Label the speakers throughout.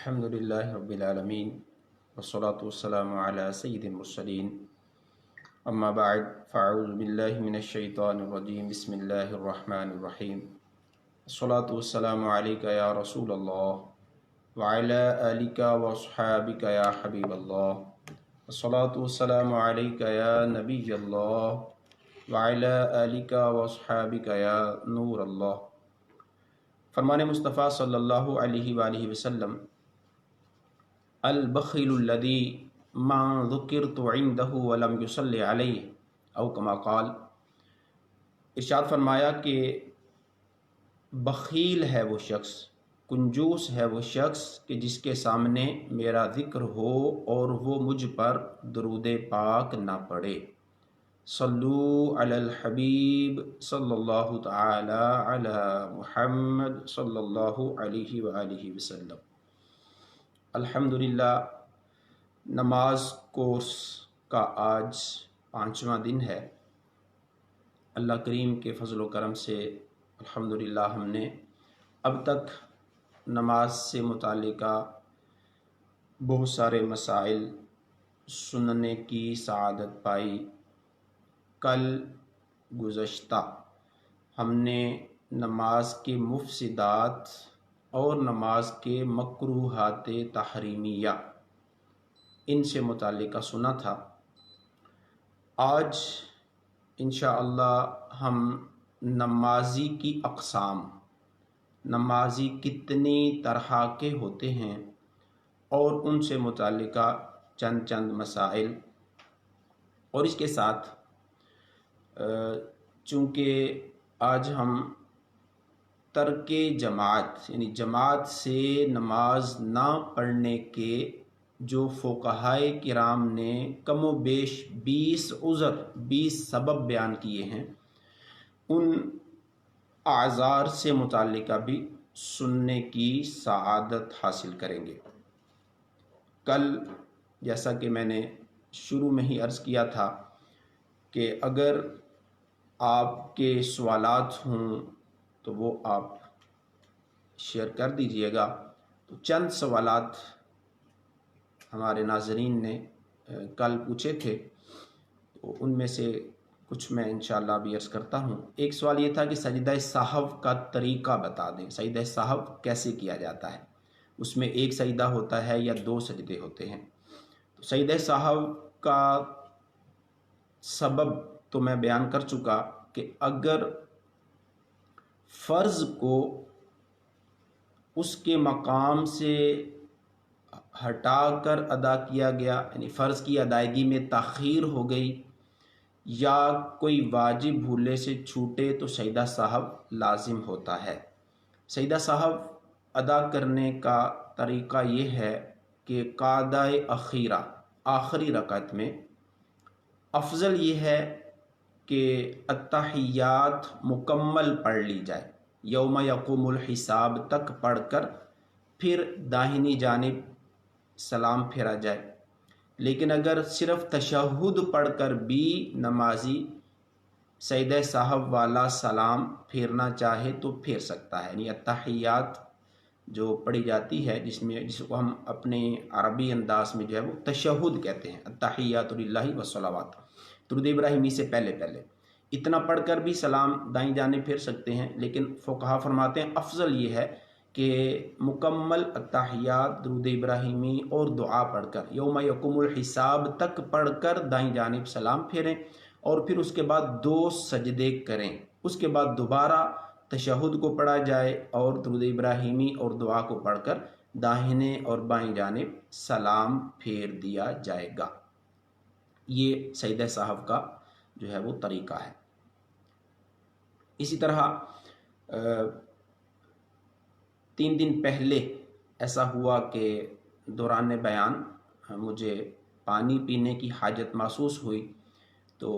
Speaker 1: الحمد لله رب العالمين والصلاة والسلام على سيد المرسلين أما بعد فأعوذ بالله من الشيطان الرجيم بسم الله الرحمن الرحيم الصلاة والسلام عليك يا رسول الله وعلى آلك وأصحابك يا حبيب الله الصلاة والسلام عليك يا نبي الله وعلى آلك وأصحابك يا نور الله. فرمان مصطفیٰ صلی اللہ علیہ وآلہ وسلم البخیل الذی ما ذکرت عنده ولم یصلی علیہ او کما قال. ارشاد فرمایا کہ بخیل ہے وہ شخص، کنجوس ہے وہ شخص کہ جس کے سامنے میرا ذکر ہو اور وہ مجھ پر درود پاک نہ پڑھے. صلو علی الحبیب صلی اللہ تعالی علی محمد صلی اللہ علیہ وآلہ وسلم. الحمدللہ نماز کورس کا آج 5واں دن ہے. اللہ کریم کے فضل و کرم سے الحمدللہ ہم نے اب تک نماز سے متعلقہ بہت سارے مسائل سننے کی سعادت پائی. کل گزشتہ ہم نے نماز کے مفسدات اور نماز کے مکروہات تحریمیہ ان سے متعلقہ سنا تھا. آج انشاءاللہ ہم نمازی کی اقسام، نمازی کتنی طرح کے ہوتے ہیں اور ان سے متعلقہ چند مسائل، اور اس کے ساتھ چونکہ آج ہم ترک جماعت یعنی جماعت سے نماز نہ پڑھنے کے جو فقہائے کرام نے کم و بیش 20 سبب بیان کیے ہیں، ان اعذار سے متعلقہ بھی سننے کی سعادت حاصل کریں گے. کل جیسا کہ میں نے شروع میں ہی عرض کیا تھا کہ اگر آپ کے سوالات ہوں تو وہ آپ شیئر کر دیجئے گا. تو چند سوالات ہمارے ناظرین نے کل پوچھے تھے، تو ان میں سے کچھ میں انشاءاللہ بھی عرض کرتا ہوں. ایک سوال یہ تھا کہ سجدہ سہو کا طریقہ بتا دیں، سجدہ سہو کیسے کیا جاتا ہے، اس میں ایک سجدہ ہوتا ہے یا 2 سجدے ہوتے ہیں. تو سجدہ سہو کا سبب تو میں بیان کر چکا کہ اگر فرض کو اس کے مقام سے ہٹا کر ادا کیا گیا، یعنی فرض کی ادائیگی میں تاخیر ہو گئی، یا کوئی واجب بھولے سے چھوٹے تو سجدہ سہو لازم ہوتا ہے. سجدہ سہو ادا کرنے کا طریقہ یہ ہے کہ قعدہ اخیرہ آخری رکعت میں افضل یہ ہے کہ التحیات مکمل پڑھ لی جائے، یوم یقوم الحساب تک پڑھ کر پھر داہنی جانب سلام پھیرا جائے. لیکن اگر صرف تشہد پڑھ کر بھی نمازی سجدہ سہو والا سلام پھیرنا چاہے تو پھیر سکتا ہے. یعنی التحیات جو پڑھی جاتی ہے، جس کو ہم اپنے عربی انداز میں جو ہے وہ تشہد کہتے ہیں، التحیات للہ والصلوات، درود ابراہیمی سے پہلے اتنا پڑھ کر بھی سلام دائیں جانب پھیر سکتے ہیں. لیکن فقہا فرماتے ہیں افضل یہ ہے کہ مکمل التحیات، درود ابراہیمی اور دعا پڑھ کر یوم یقوم الحساب تک پڑھ کر دائیں جانب سلام پھیریں، اور پھر اس کے بعد 2 سجدے کریں. اس کے بعد دوبارہ تشہد کو پڑھا جائے اور درود ابراہیمی اور دعا کو پڑھ کر داہنے اور بائیں جانب سلام پھیر دیا جائے گا. یہ سجدہ سہو کا جو ہے وہ طریقہ ہے. اسی طرح 3 دن پہلے ایسا ہوا کہ دوران بیان مجھے پانی پینے کی حاجت محسوس ہوئی، تو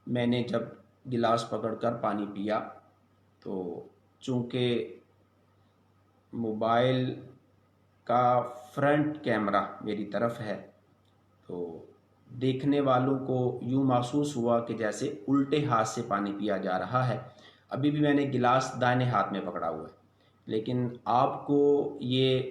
Speaker 1: میں نے جب گلاس پکڑ کر پانی پیا تو چونکہ موبائل کا فرنٹ کیمرہ میری طرف ہے، تو دیکھنے والوں کو یوں محسوس ہوا کہ جیسے الٹے ہاتھ سے پانی پیا جا رہا ہے. ابھی بھی میں نے گلاس دائیں ہاتھ میں پکڑا ہوا ہے، لیکن آپ کو یہ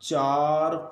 Speaker 1: 4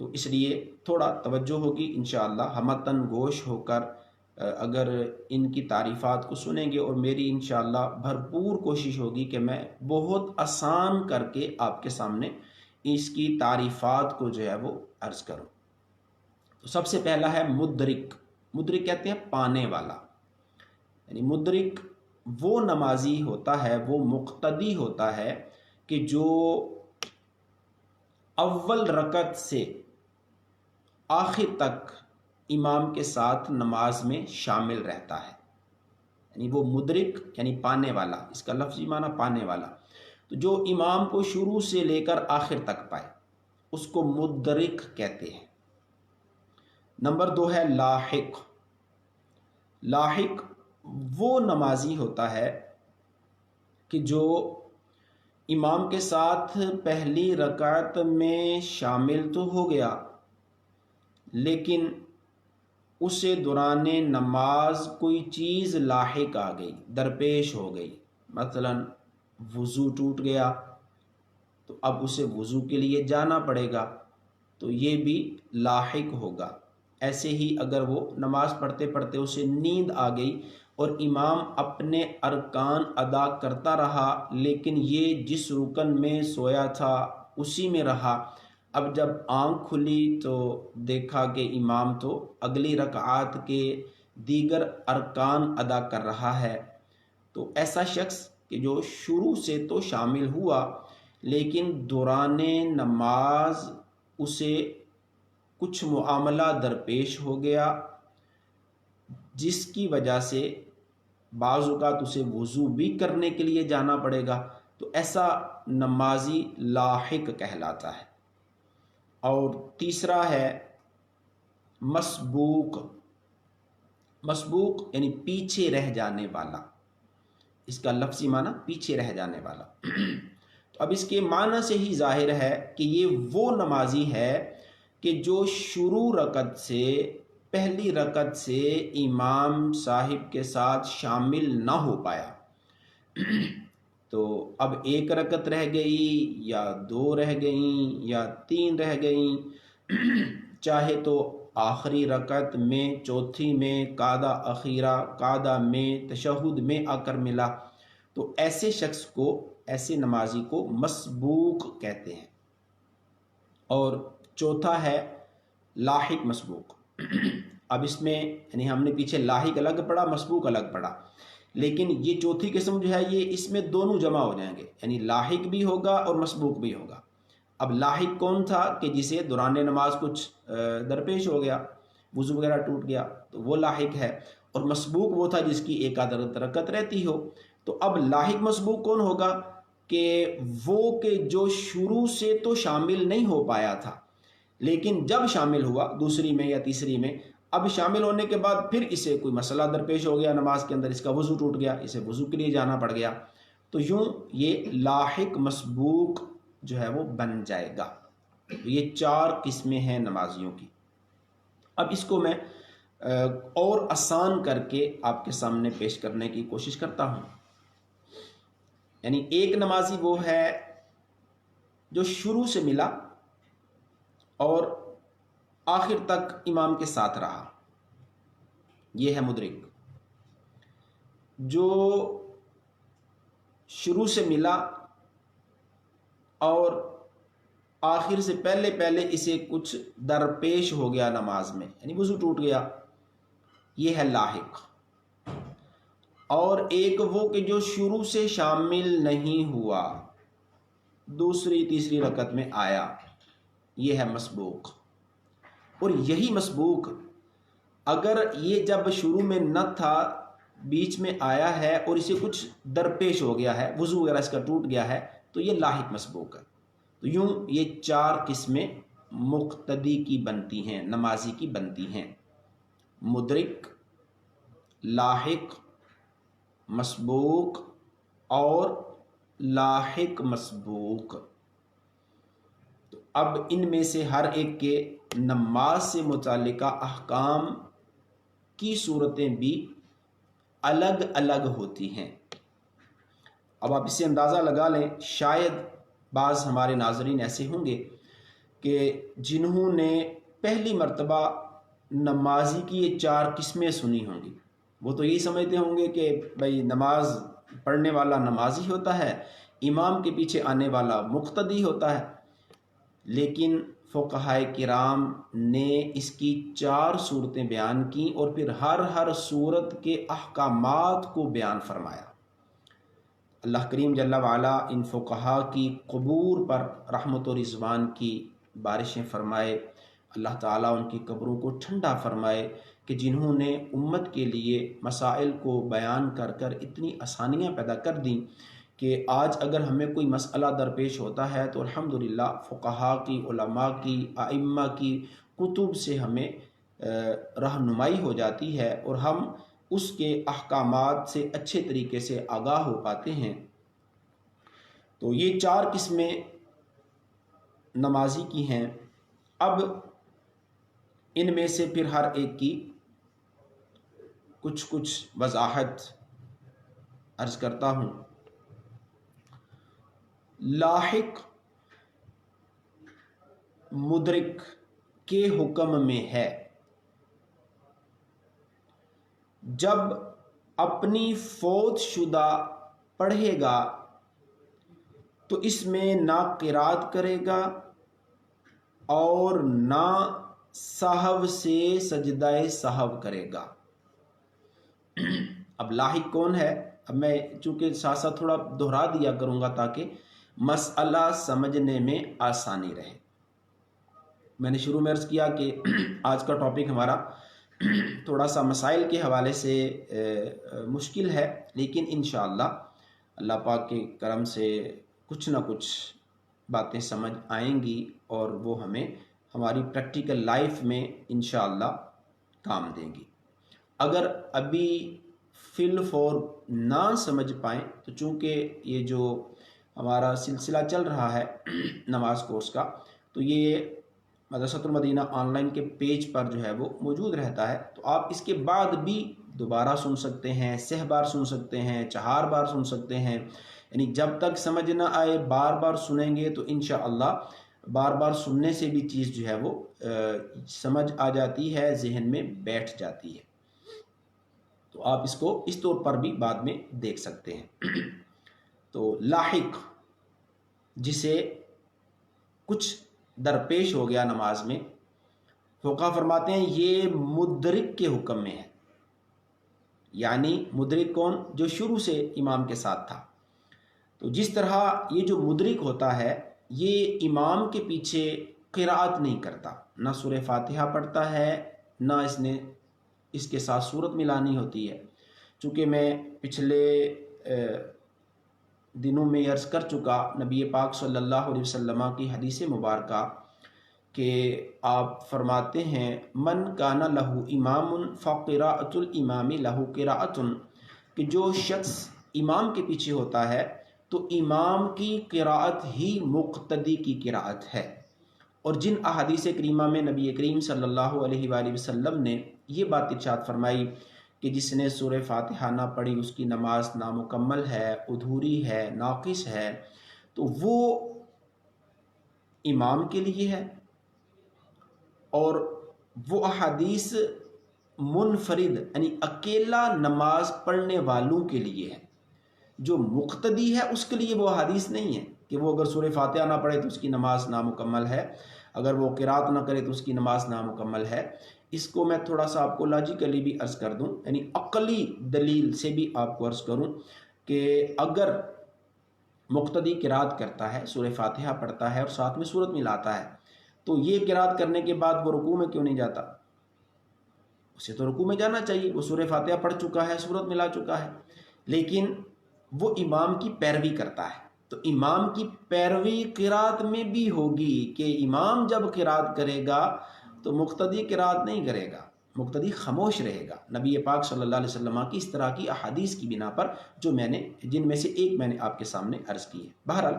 Speaker 1: تو اس لیے تھوڑا توجہ ہوگی انشاءاللہ، ہمتن گوش ہو کر اگر ان کی تعریفات کو سنیں گے، اور میری انشاءاللہ بھرپور کوشش ہوگی کہ میں بہت آسان کر کے آپ کے سامنے اس کی تعریفات کو جو ہے وہ عرض کروں۔ تو سب سے پہلا ہے مدرک۔ مدرک کہتے ہیں پانے والا، یعنی مدرک وہ نمازی ہوتا ہے، وہ مقتدی ہوتا ہے کہ جو اول رکعت سے آخر تک امام کے ساتھ نماز میں شامل رہتا ہے، یعنی وہ مدرک یعنی پانے والا، اس کا لفظی معنی پانے والا، تو جو امام کو شروع سے لے کر آخر تک پائے اس کو مدرک کہتے ہیں۔ نمبر 2 ہے لاحق۔ لاحق وہ نمازی ہوتا ہے کہ جو امام کے ساتھ پہلی رکعت میں شامل تو ہو گیا، لیکن اسے دوران نماز کوئی چیز لاحق آ گئی، درپیش ہو گئی، مثلا وضو ٹوٹ گیا تو اب اسے وضو کے لیے جانا پڑے گا، تو یہ بھی لاحق ہوگا۔ ایسے ہی اگر وہ نماز پڑھتے پڑھتے اسے نیند آ گئی اور امام اپنے ارکان ادا کرتا رہا، لیکن یہ جس رکن میں سویا تھا اسی میں رہا، اب جب آنکھ کھلی تو دیکھا کہ امام تو اگلی رکعات کے دیگر ارکان ادا کر رہا ہے، تو ایسا شخص کہ جو شروع سے تو شامل ہوا لیکن دوران نماز اسے کچھ معاملہ درپیش ہو گیا جس کی وجہ سے بعض اوقات اسے وضو بھی کرنے کے لیے جانا پڑے گا، تو ایسا نمازی لاحق کہلاتا ہے۔ اور تیسرا ہے مسبوق۔ مسبوق یعنی پیچھے رہ جانے والا، اس کا لفظی معنی پیچھے رہ جانے والا۔ تو اب اس کے معنی سے ہی ظاہر ہے کہ یہ وہ نمازی ہے کہ جو شروع رکعت سے پہلی رکعت سے امام صاحب کے ساتھ شامل نہ ہو پایا، تو اب ایک رکعت رہ گئی یا 2 رہ گئیں یا 3 رہ گئیں، چاہے تو آخری رکعت میں، چوتھی میں، قعدہ اخیرہ، قعدہ میں، تشہد میں آ کر ملا، تو ایسے شخص کو، ایسے نمازی کو مسبوق کہتے ہیں۔ اور چوتھا ہے لاحق مسبوق۔ اب اس میں یعنی ہم نے پیچھے لاحق الگ پڑھا، مسبوق الگ پڑھا، لیکن یہ چوتھی قسم جو ہے یہ اس میں دونوں جمع ہو جائیں گے، یعنی لاحق بھی ہوگا اور مسبوق بھی ہوگا۔ اب لاحق کون تھا کہ جسے دوران نماز کچھ درپیش ہو گیا، وضو وغیرہ ٹوٹ گیا، تو وہ لاحق ہے، اور مسبوق وہ تھا جس کی ایک آدھ رکعت رہتی ہو۔ تو اب لاحق مسبوق کون ہوگا کہ وہ کہ جو شروع سے تو شامل نہیں ہو پایا تھا، لیکن جب شامل ہوا دوسری میں یا تیسری میں، اب شامل ہونے کے بعد پھر اسے کوئی مسئلہ درپیش ہو گیا نماز کے اندر، اس کا وضو ٹوٹ گیا، اسے وضو کے لیے جانا پڑ گیا، تو یوں یہ لاحق مسبوق جو ہے وہ بن جائے گا۔ یہ 4 قسمیں ہیں نمازیوں کی۔ اب اس کو میں اور آسان کر کے آپ کے سامنے پیش کرنے کی کوشش کرتا ہوں۔ یعنی ایک نمازی وہ ہے جو شروع سے ملا اور آخر تک امام کے ساتھ رہا، یہ ہے مدرک۔ جو شروع سے ملا اور آخر سے پہلے پہلے اسے کچھ درپیش ہو گیا نماز میں، یعنی وضو ٹوٹ گیا، یہ ہے لاحق۔ اور ایک وہ کہ جو شروع سے شامل نہیں ہوا، دوسری تیسری رکعت میں آیا، یہ ہے مسبوق۔ اور یہی مسبوق اگر یہ جب شروع میں نہ تھا، بیچ میں آیا ہے اور اسے کچھ درپیش ہو گیا ہے، وضو وغیرہ اس کا ٹوٹ گیا ہے، تو یہ لاحق مسبوق ہے۔ تو یوں یہ 4 قسمیں مقتدی کی بنتی ہیں، نمازی کی بنتی ہیں: مدرک، لاحق، مسبوق اور لاحق مسبوق۔ تو اب ان میں سے ہر ایک کے نماز سے متعلقہ احکام کی صورتیں بھی الگ الگ ہوتی ہیں۔ اب آپ اس سے اندازہ لگا لیں، شاید بعض ہمارے ناظرین ایسے ہوں گے کہ جنہوں نے پہلی مرتبہ نمازی کی یہ 4 قسمیں سنی ہوں گی، وہ تو یہی سمجھتے ہوں گے کہ بھائی نماز پڑھنے والا نمازی ہوتا ہے، امام کے پیچھے آنے والا مقتدی ہوتا ہے، لیکن فقہائے کرام نے اس کی 4 صورتیں بیان کیں اور پھر ہر صورت کے احکامات کو بیان فرمایا۔ اللہ کریم جل وعلا ان فقہا کی قبور پر رحمت و رضوان کی بارشیں فرمائے، اللہ تعالیٰ ان کی قبروں کو ٹھنڈا فرمائے کہ جنہوں نے امت کے لیے مسائل کو بیان کر کر اتنی آسانیاں پیدا کر دیں کہ آج اگر ہمیں کوئی مسئلہ درپیش ہوتا ہے تو الحمدللہ فقہا کی، علماء کی، ائمہ کی کتب سے ہمیں رہنمائی ہو جاتی ہے اور ہم اس کے احکامات سے اچھے طریقے سے آگاہ ہو پاتے ہیں۔ تو یہ 4 قسمیں نمازی کی ہیں۔ اب ان میں سے پھر ہر ایک کی کچھ وضاحت عرض کرتا ہوں۔ لاحق مدرک کے حکم میں ہے، جب اپنی فوت شدہ پڑھے گا تو اس میں نہ قرات کرے گا اور نہ سہو سے سجدہ سہو کرے گا۔ اب لاحق کون ہے؟ اب میں چونکہ ساتھ ساتھ تھوڑا دہرا دیا کروں گا تاکہ مسئلہ سمجھنے میں آسانی رہے۔ میں نے شروع میں عرض کیا کہ آج کا ٹاپک ہمارا تھوڑا سا مسائل کے حوالے سے مشکل ہے، لیکن انشاءاللہ اللہ پاک کے کرم سے کچھ نہ کچھ باتیں سمجھ آئیں گی اور وہ ہمیں ہماری پریکٹیکل لائف میں انشاءاللہ کام دیں گی۔ اگر ابھی فی الفور نہ سمجھ پائیں تو چونکہ یہ جو ہمارا سلسلہ چل رہا ہے نماز کورس کا، تو یہ مدرسۃ المدینہ آن لائن کے پیج پر جو ہے وہ موجود رہتا ہے، تو آپ اس کے بعد بھی دوبارہ سن سکتے ہیں، 6 بار سن سکتے ہیں، 4 بار سن سکتے ہیں، یعنی جب تک سمجھ نہ آئے بار بار سنیں گے تو انشاءاللہ بار بار سننے سے بھی چیز جو ہے وہ سمجھ آ جاتی ہے، ذہن میں بیٹھ جاتی ہے۔ تو آپ اس کو اس طور پر بھی بعد میں دیکھ سکتے ہیں۔ تو لاحق جسے کچھ درپیش ہو گیا نماز میں، فقہا فرماتے ہیں یہ مدرک کے حکم میں ہے، یعنی مدرک کون؟ جو شروع سے امام کے ساتھ تھا۔ تو جس طرح یہ جو مدرک ہوتا ہے یہ امام کے پیچھے قرات نہیں کرتا، نہ سورہ فاتحہ پڑھتا ہے، نہ اس کے ساتھ سورت ملانی ہوتی ہے۔ چونکہ میں پچھلے دنوں میں عرض کر چکا نبی پاک صلی اللہ علیہ وسلم کی حدیث مبارکہ کہ آپ فرماتے ہیں من کان لہ امام فقراءۃ الامام لہ قراءۃ، کہ جو شخص امام کے پیچھے ہوتا ہے تو امام کی قراءت ہی مقتدی کی قراءت ہے۔ اور جن احادیث کریمہ میں نبی کریم صلی اللہ علیہ وآلہ وسلم نے یہ بات ارشاد فرمائی کہ جس نے سورہ فاتحہ نہ پڑھی اس کی نماز نامکمل ہے، ادھوری ہے، ناقص ہے، تو وہ امام کے لیے ہے، اور وہ احادیث منفرد یعنی اکیلا نماز پڑھنے والوں کے لیے ہے۔ جو مقتدی ہے اس کے لیے وہ حدیث نہیں ہے کہ وہ اگر سورہ فاتحہ نہ پڑھے تو اس کی نماز نامکمل ہے، اگر وہ قرات نہ کرے تو اس کی نماز نامکمل ہے۔ اس کو میں تھوڑا سا آپ کو لاجیکلی بھی عرض کر دوں، یعنی عقلی دلیل سے بھی آپ کو عرض کروں کہ اگر مقتدی قرات کرتا ہے، سورہ فاتحہ پڑھتا ہے اور ساتھ میں سورت ملاتا ہے، تو یہ قرات کرنے کے بعد وہ رکوع میں کیوں نہیں جاتا؟ اسے تو رکوع میں جانا چاہیے، وہ سورہ فاتحہ پڑھ چکا ہے، سورت ملا چکا ہے، لیکن وہ امام کی پیروی کرتا ہے۔ تو امام کی پیروی قرات میں بھی ہوگی کہ امام جب قرات کرے گا تو مقتدی قرات نہیں کرے گا، مقتدی خاموش رہے گا، نبی پاک صلی اللہ علیہ وسلم کی اس طرح کی احادیث کی بنا پر جن میں سے ایک میں نے آپ کے سامنے عرض کی ہے۔ بہرحال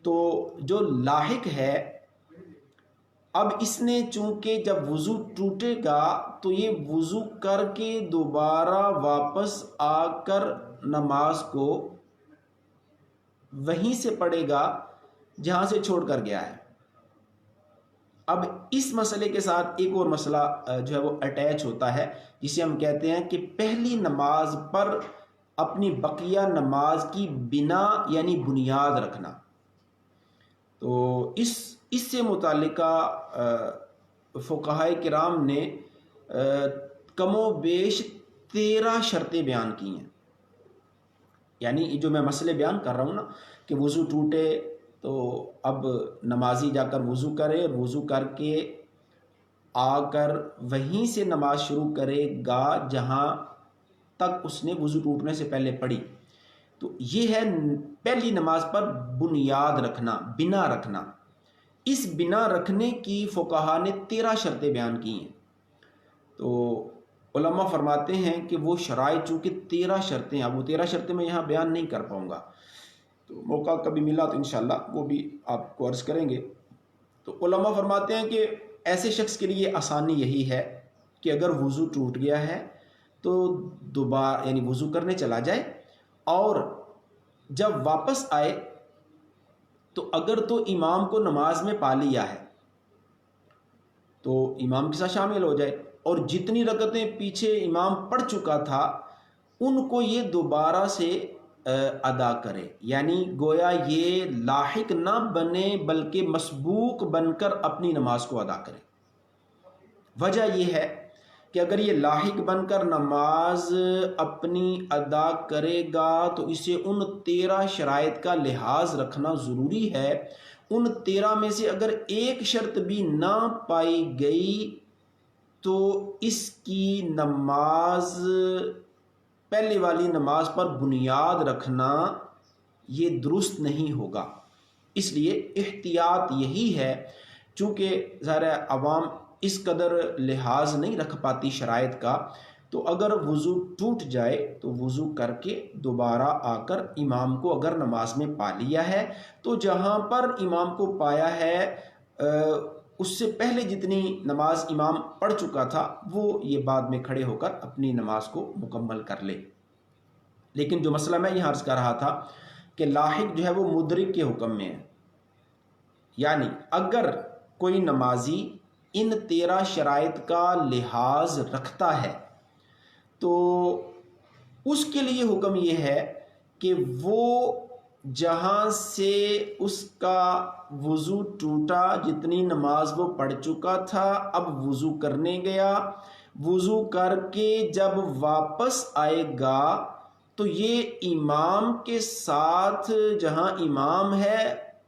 Speaker 1: تو جو لاحق ہے، اب اس نے چونکہ جب وضو ٹوٹے گا تو یہ وضو کر کے دوبارہ واپس آ کر نماز کو وہیں سے پڑھے گا جہاں سے چھوڑ کر گیا ہے۔ اب اس مسئلے کے ساتھ ایک اور مسئلہ جو ہے وہ اٹیچ ہوتا ہے، جسے ہم کہتے ہیں کہ پہلی نماز پر اپنی بقیہ نماز کی بنا یعنی بنیاد رکھنا۔ تو اس سے متعلقہ فقہائے کرام نے کم و بیش 13 شرطیں بیان کی ہیں۔ یعنی جو میں مسئلے بیان کر رہا ہوں نا کہ وضو ٹوٹے تو اب نمازی جا کر وضو کرے، اور وضو کر کے آ کر وہیں سے نماز شروع کرے گا جہاں تک اس نے وضو ٹوٹنے سے پہلے پڑھی۔ تو یہ ہے پہلی نماز پر بنیاد رکھنا، بنا رکھنا۔ اس بنا رکھنے کی فقہا نے 13 شرطیں بیان کی ہیں۔ تو علماء فرماتے ہیں کہ وہ شرائط چونکہ 13 شرطیں ہیں، اب وہ 13 شرطیں میں یہاں بیان نہیں کر پاؤں گا، تو موقع کبھی ملا تو انشاءاللہ وہ بھی آپ کو عرض کریں گے۔ تو علماء فرماتے ہیں کہ ایسے شخص کے لیے آسانی یہی ہے کہ اگر وضو ٹوٹ گیا ہے تو دوبارہ یعنی وضو کرنے چلا جائے، اور جب واپس آئے تو اگر تو امام کو نماز میں پا لیا ہے تو امام کے ساتھ شامل ہو جائے، اور جتنی رکعتیں پیچھے امام پڑھ چکا تھا ان کو یہ دوبارہ سے ادا کرے، یعنی گویا یہ لاحق نہ بنے بلکہ مسبوق بن کر اپنی نماز کو ادا کرے۔ وجہ یہ ہے کہ اگر یہ لاحق بن کر نماز اپنی ادا کرے گا تو اسے ان 13 شرائط کا لحاظ رکھنا ضروری ہے۔ ان 13 میں سے اگر ایک شرط بھی نہ پائی گئی تو اس کی نماز، پہلے والی نماز پر بنیاد رکھنا یہ درست نہیں ہوگا۔ اس لیے احتیاط یہی ہے، چونکہ ظاہر عوام اس قدر لحاظ نہیں رکھ پاتی شرائط کا، تو اگر وضو ٹوٹ جائے تو وضو کر کے دوبارہ آ کر امام کو اگر نماز میں پا لیا ہے تو جہاں پر امام کو پایا ہے اس سے پہلے جتنی نماز امام پڑھ چکا تھا وہ یہ بعد میں کھڑے ہو کر اپنی نماز کو مکمل کر لے۔ لیکن جو مسئلہ میں یہاں عرض کر رہا تھا کہ لاحق جو ہے وہ مدرک کے حکم میں ہے، یعنی اگر کوئی نمازی ان 13 شرائط کا لحاظ رکھتا ہے تو اس کے لیے حکم یہ ہے کہ وہ جہاں سے اس کا وضو ٹوٹا، جتنی نماز وہ پڑھ چکا تھا، اب وضو کرنے گیا، وضو کر کے جب واپس آئے گا تو یہ امام کے ساتھ جہاں امام ہے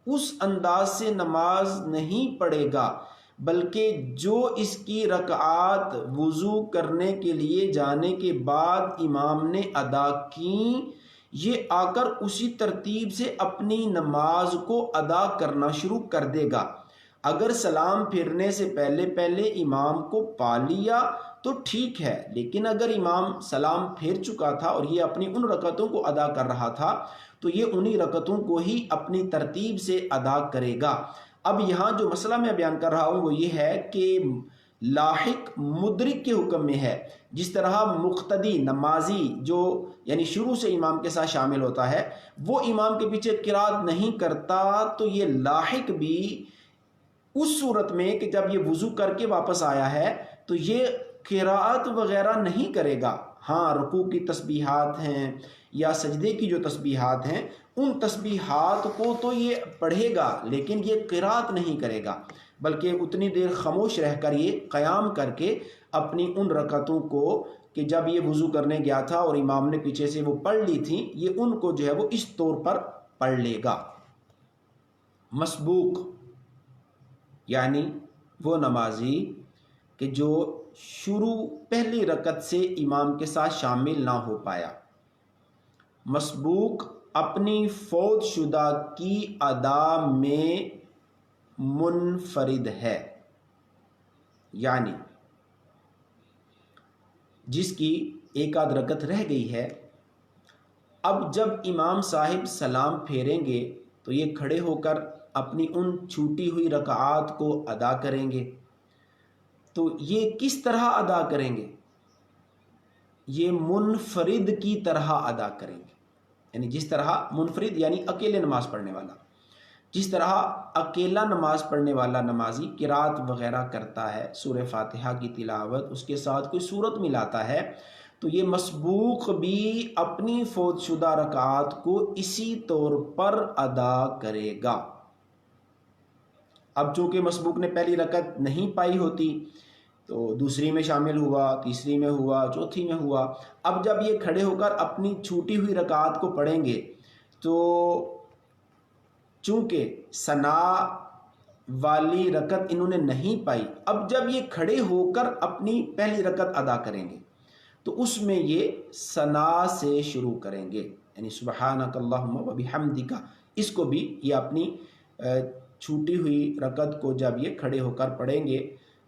Speaker 1: اس انداز سے نماز نہیں پڑھے گا، بلکہ جو اس کی رکعات وضو کرنے کے لیے جانے کے بعد امام نے ادا کی، یہ آ کر اسی ترتیب سے اپنی نماز کو ادا کرنا شروع کر دے گا۔ اگر سلام پھرنے سے پہلے پہلے امام کو پا لیا تو ٹھیک ہے، لیکن اگر امام سلام پھیر چکا تھا اور یہ اپنی ان رکعتوں کو ادا کر رہا تھا تو یہ انہی رکعتوں کو ہی اپنی ترتیب سے ادا کرے گا۔ اب یہاں جو مسئلہ میں بیان کر رہا ہوں وہ یہ ہے کہ لاحق مدرک کے حکم میں ہے۔ جس طرح مقتدی نمازی جو یعنی شروع سے امام کے ساتھ شامل ہوتا ہے وہ امام کے پیچھے قرات نہیں کرتا، تو یہ لاحق بھی اس صورت میں کہ جب یہ وضو کر کے واپس آیا ہے تو یہ قرات وغیرہ نہیں کرے گا۔ ہاں رکوع کی تسبیحات ہیں یا سجدے کی جو تسبیحات ہیں ان تسبیحات کو تو یہ پڑھے گا لیکن یہ قرات نہیں کرے گا، بلکہ اتنی دیر خاموش رہ کر یہ قیام کر کے اپنی ان رکعتوں کو کہ جب یہ وضو کرنے گیا تھا اور امام نے پیچھے سے وہ پڑھ لی تھی، یہ ان کو جو ہے وہ اس طور پر پڑھ لے گا۔ مسبوق یعنی وہ نمازی کہ جو شروع پہلی رکعت سے امام کے ساتھ شامل نہ ہو پایا، مسبوق اپنی فوت شدہ کی ادا میں منفرد ہے، یعنی جس کی ایک آدھ رکعت رہ گئی ہے، اب جب امام صاحب سلام پھیریں گے تو یہ کھڑے ہو کر اپنی ان چھوٹی ہوئی رکعات کو ادا کریں گے۔ تو یہ کس طرح ادا کریں گے؟ یہ منفرد کی طرح ادا کریں گے، یعنی جس طرح منفرد یعنی اکیلے نماز پڑھنے والا، جس طرح اکیلا نماز پڑھنے والا نمازی قرات وغیرہ کرتا ہے، سورہ فاتحہ کی تلاوت، اس کے ساتھ کوئی صورت ملاتا ہے، تو یہ مسبوق بھی اپنی فوت شدہ رکعات کو اسی طور پر ادا کرے گا۔ اب چونکہ مسبوق نے پہلی رکعت نہیں پائی ہوتی تو دوسری میں شامل ہوا، تیسری میں ہوا، چوتھی میں ہوا، اب جب یہ کھڑے ہو کر اپنی چھوٹی ہوئی رکعات کو پڑھیں گے تو چونکہ ثنا والی رکعت انہوں نے نہیں پائی، اب جب یہ کھڑے ہو کر اپنی پہلی رکعت ادا کریں گے تو اس میں یہ ثنا سے شروع کریں گے، یعنی سبحانک اللہم و بحمدک، اس کو بھی یہ اپنی چھوٹی ہوئی رکعت کو جب یہ کھڑے ہو کر پڑھیں گے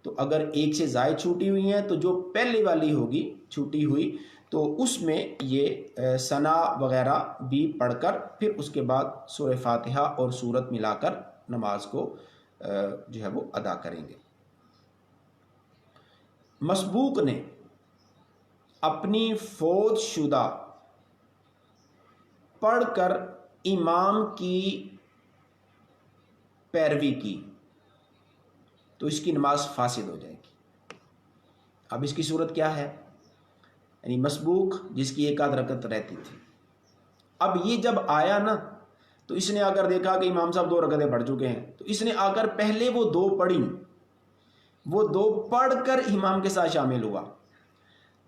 Speaker 1: تو اگر ایک سے زائد چھوٹی ہوئی ہیں تو جو پہلی والی ہوگی چھوٹی ہوئی تو اس میں یہ ثنا وغیرہ بھی پڑھ کر پھر اس کے بعد سورہ فاتحہ اور سورت ملا کر نماز کو جو ہے وہ ادا کریں گے۔ مسبوق نے اپنی فوت شدہ پڑھ کر امام کی پیروی کی تو اس کی نماز فاسد ہو جائے گی۔ اب اس کی صورت کیا ہے؟ یعنی مسبوق جس کی ایک آدھ رکعت رہتی تھی، اب یہ جب آیا نا تو اس نے اگر دیکھا کہ امام صاحب 2 رکعتیں پڑھ چکے ہیں تو اس نے اگر پہلے وہ 2 پڑھی، وہ 2 پڑھ کر امام کے ساتھ شامل ہوا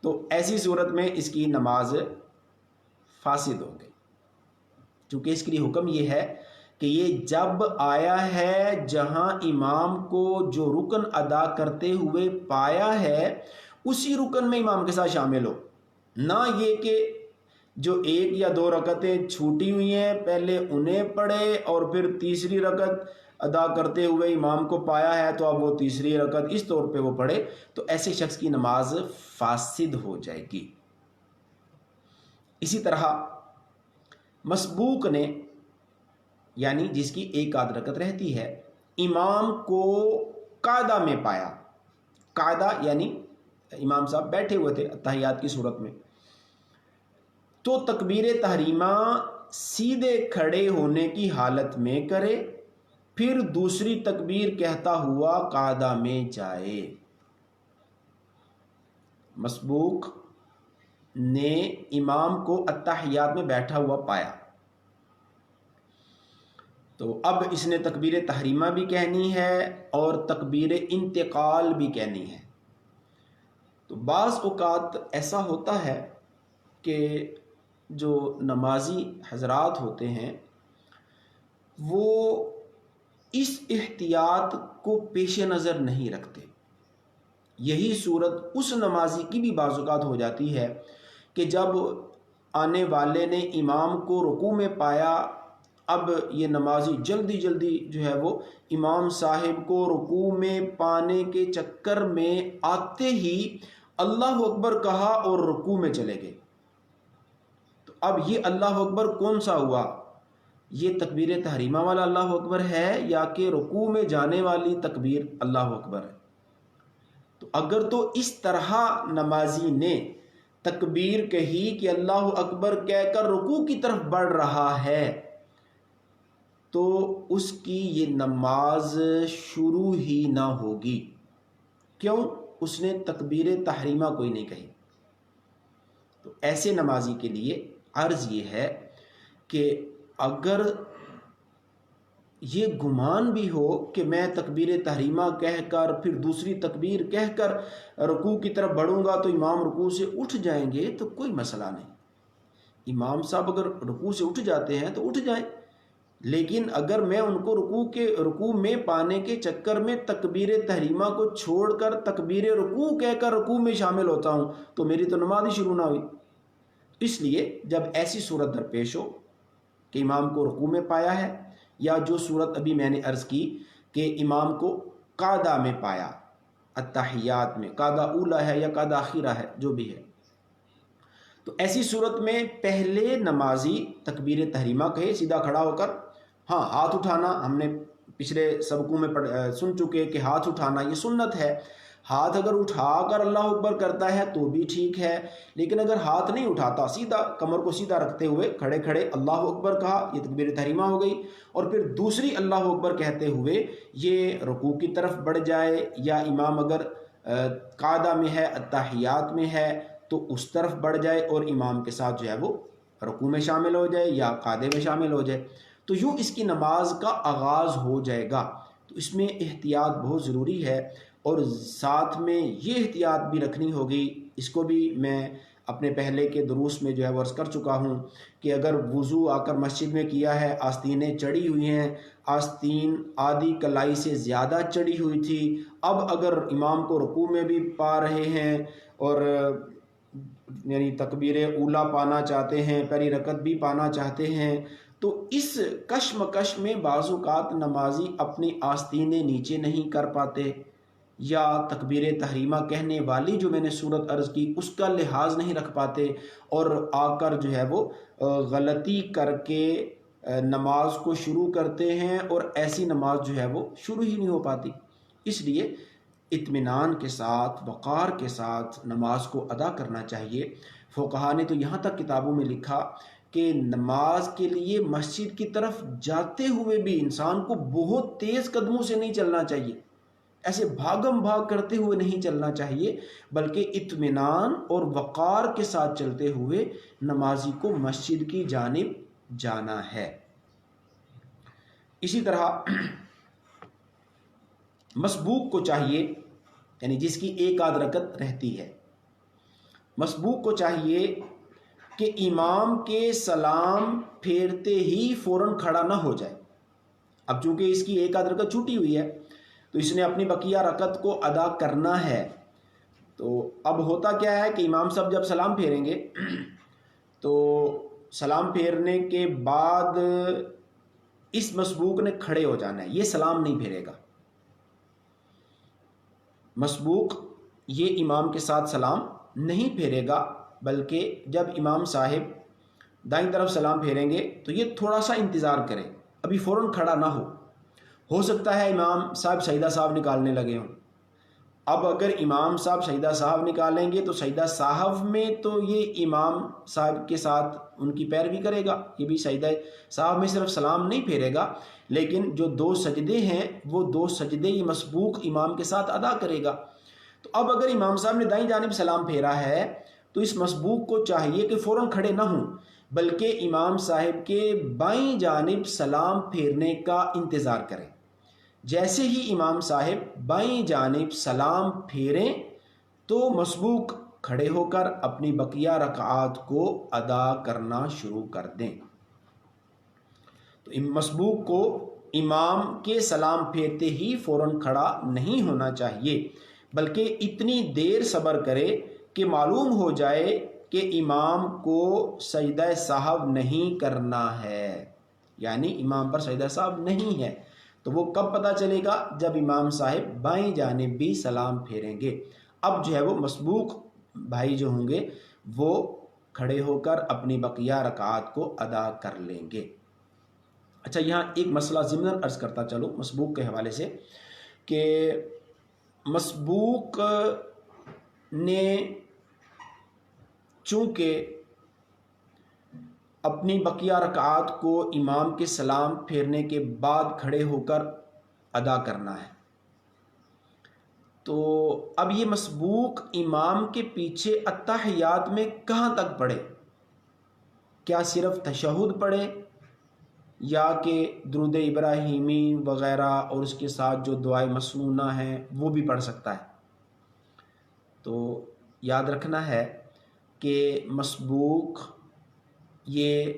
Speaker 1: تو ایسی صورت میں اس کی نماز فاسد ہو گئی، چونکہ اس کے لیے حکم یہ ہے کہ یہ جب آیا ہے جہاں امام کو جو رکن ادا کرتے ہوئے پایا ہے اسی رکن میں امام کے ساتھ شامل ہو، نہ یہ کہ جو 1 یا 2 رکعتیں چھوٹی ہوئی ہیں پہلے انہیں پڑھے اور پھر تیسری رکعت ادا کرتے ہوئے امام کو پایا ہے تو اب وہ تیسری رکعت اس طور پہ وہ پڑھے، تو ایسے شخص کی نماز فاسد ہو جائے گی۔ اسی طرح مسبوق نے، یعنی جس کی ایک آدھ رکعت رہتی ہے، امام کو قاعدہ میں پایا، قاعدہ یعنی امام صاحب بیٹھے ہوئے تھے اتحیات کی صورت میں، تو تکبیر تحریمہ سیدھے کھڑے ہونے کی حالت میں کرے، پھر دوسری تکبیر کہتا ہوا قاعدہ میں جائے۔ مسبوق نے امام کو اتحیات میں بیٹھا ہوا پایا تو اب اس نے تکبیر تحریمہ بھی کہنی ہے اور تکبیر انتقال بھی کہنی ہے۔ تو بعض اوقات ایسا ہوتا ہے کہ جو نمازی حضرات ہوتے ہیں وہ اس احتیاط کو پیش نظر نہیں رکھتے۔ یہی صورت اس نمازی کی بھی بعض اوقات ہو جاتی ہے کہ جب آنے والے نے امام کو رکوع میں پایا، اب یہ نمازی جلدی جلدی جو ہے وہ امام صاحب کو رکوع میں پانے کے چکر میں آتے ہی اللہ اکبر کہا اور رکوع میں چلے گئے، تو اب یہ اللہ اکبر کون سا ہوا؟ یہ تکبیر تحریمہ والا اللہ اکبر ہے یا کہ رکوع میں جانے والی تکبیر اللہ اکبر ہے؟ تو اگر تو اس طرح نمازی نے تکبیر کہی کہ اللہ اکبر کہہ کر رکوع کی طرف بڑھ رہا ہے تو اس کی یہ نماز شروع ہی نہ ہوگی۔ کیوں؟ اس نے تکبیر تحریمہ کوئی نہیں کہی۔ تو ایسے نمازی کے لیے عرض یہ ہے کہ اگر یہ گمان بھی ہو کہ میں تکبیر تحریمہ کہہ کر پھر دوسری تکبیر کہہ کر رکوع کی طرف بڑھوں گا تو امام رکوع سے اٹھ جائیں گے تو کوئی مسئلہ نہیں، امام صاحب اگر رکوع سے اٹھ جاتے ہیں تو اٹھ جائیں، لیکن اگر میں ان کو رکوع میں پانے کے چکر میں تکبیر تحریمہ کو چھوڑ کر تکبیر رکوع کہہ کر رکوع میں شامل ہوتا ہوں تو میری تو نماز ہی شروع نہ ہوئی۔ اس لیے جب ایسی صورت درپیش ہو کہ امام کو رکوع میں پایا ہے یا جو صورت ابھی میں نے عرض کی کہ امام کو قاعدہ میں پایا، اتحیات میں قاعدہ اولا ہے یا قاعدہ اخیرہ ہے جو بھی ہے، تو ایسی صورت میں پہلے نمازی تکبیر تحریمہ کہے سیدھا کھڑا ہو کر۔ ہاں، ہاتھ اٹھانا ہم نے پچھلے سبقوں میں سن چکے کہ ہاتھ اٹھانا یہ سنت ہے، ہاتھ اگر اٹھا کر اللہ اکبر کرتا ہے تو بھی ٹھیک ہے، لیکن اگر ہاتھ نہیں اٹھاتا، سیدھا کمر کو سیدھا رکھتے ہوئے کھڑے کھڑے اللہ اکبر کہا، یہ تکبیر تحریمہ ہو گئی، اور پھر دوسری اللہ اکبر کہتے ہوئے یہ رکوع کی طرف بڑھ جائے، یا امام اگر قاعدہ میں ہے، اتحیات میں ہے تو اس طرف بڑھ جائے اور امام کے ساتھ جو ہے وہ رکوع میں شامل ہو جائے یا قاعدے میں شامل ہو جائے، تو یوں اس کی نماز کا آغاز ہو جائے گا۔ تو اس میں احتیاط بہت ضروری ہے، اور ساتھ میں یہ احتیاط بھی رکھنی ہوگی، اس کو بھی میں اپنے پہلے کے دروس میں جو ہے وہ عرض کر چکا ہوں، کہ اگر وضو آ کر مسجد میں کیا ہے، آستینیں چڑھی ہوئی ہیں، آستین آدھی کلائی سے زیادہ چڑھی ہوئی تھی، اب اگر امام کو رکوع میں بھی پا رہے ہیں اور یعنی تکبیر اولا پانا چاہتے ہیں، پہلی رکعت بھی پانا چاہتے ہیں، تو اس کشمکش میں بعض اوقات نمازی اپنی آستینیں نیچے نہیں کر پاتے، یا تکبیر تحریمہ کہنے والی جو میں نے صورت عرض کی اس کا لحاظ نہیں رکھ پاتے، اور آ کر جو ہے وہ غلطی کر کے نماز کو شروع کرتے ہیں، اور ایسی نماز جو ہے وہ شروع ہی نہیں ہو پاتی۔ اس لیے اطمینان کے ساتھ، وقار کے ساتھ نماز کو ادا کرنا چاہیے۔ فقہا نے تو یہاں تک کتابوں میں لکھا کہ نماز کے لیے مسجد کی طرف جاتے ہوئے بھی انسان کو بہت تیز قدموں سے نہیں چلنا چاہیے، ایسے بھاگم بھاگ کرتے ہوئے نہیں چلنا چاہیے، بلکہ اطمینان اور وقار کے ساتھ چلتے ہوئے نمازی کو مسجد کی جانب جانا ہے۔ اسی طرح مسبوق کو چاہیے، یعنی جس کی ایک آدھ رکعت رہتی ہے، مسبوق کو چاہیے کہ امام کے سلام پھیرتے ہی فوراً کھڑا نہ ہو جائے۔ اب چونکہ اس کی ایک آدھ رکعت چھوٹی ہوئی ہے تو اس نے اپنی بقیہ رکعت کو ادا کرنا ہے، تو اب ہوتا کیا ہے کہ امام صاحب جب سلام پھیریں گے تو سلام پھیرنے کے بعد اس مسبوق نے کھڑے ہو جانا ہے، یہ سلام نہیں پھیرے گا۔ مسبوق یہ امام کے ساتھ سلام نہیں پھیرے گا، بلکہ جب امام صاحب دائیں طرف سلام پھیریں گے تو یہ تھوڑا سا انتظار کرے، ابھی فوراً کھڑا نہ ہو سکتا ہے امام صاحب سجدہ صاحب نکالنے لگے ہوں۔ اب اگر امام صاحب سجدہ صاحب نکالیں گے تو سجدہ صاحب میں تو یہ امام صاحب کے ساتھ ان کی پیروی کرے گا، یہ بھی سجدہ صاحب میں صرف سلام نہیں پھیرے گا، لیکن جو دو سجدے ہیں وہ دو سجدے یہ مسبوق امام کے ساتھ ادا کرے گا۔ تو اب اگر امام صاحب نے دائیں جانب سلام پھیرا ہے تو اس مسبوق کو چاہیے کہ فوراً کھڑے نہ ہوں، بلکہ امام صاحب کے بائیں جانب سلام پھیرنے کا انتظار کریں۔ جیسے ہی امام صاحب بائیں جانب سلام پھیریں تو مسبوق کھڑے ہو کر اپنی بقیہ رکعات کو ادا کرنا شروع کر دیں۔ تو مسبوق کو امام کے سلام پھیرتے ہی فوراً کھڑا نہیں ہونا چاہیے، بلکہ اتنی دیر صبر کرے کہ معلوم ہو جائے کہ امام کو سجدہ صاحب نہیں کرنا ہے، یعنی امام پر سجدہ صاحب نہیں ہے۔ تو وہ کب پتہ چلے گا؟ جب امام صاحب بائیں جانب بھی سلام پھیریں گے، اب جو ہے وہ مسبوق بھائی جو ہوں گے وہ کھڑے ہو کر اپنی بقیہ رکعات کو ادا کر لیں گے۔ اچھا، یہاں ایک مسئلہ ضمناً عرض کرتا چلو مسبوق کے حوالے سے، کہ مسبوق نے چونکہ اپنی بقیہ رکعات کو امام کے سلام پھیرنے کے بعد کھڑے ہو کر ادا کرنا ہے، تو اب یہ مسبوق امام کے پیچھے اتحیات میں کہاں تک پڑھے؟ کیا صرف تشہد پڑھے، یا کہ درود ابراہیمی وغیرہ اور اس کے ساتھ جو دعائے مسنونہ ہیں وہ بھی پڑھ سکتا ہے؟ تو یاد رکھنا ہے کہ مسبوق یہ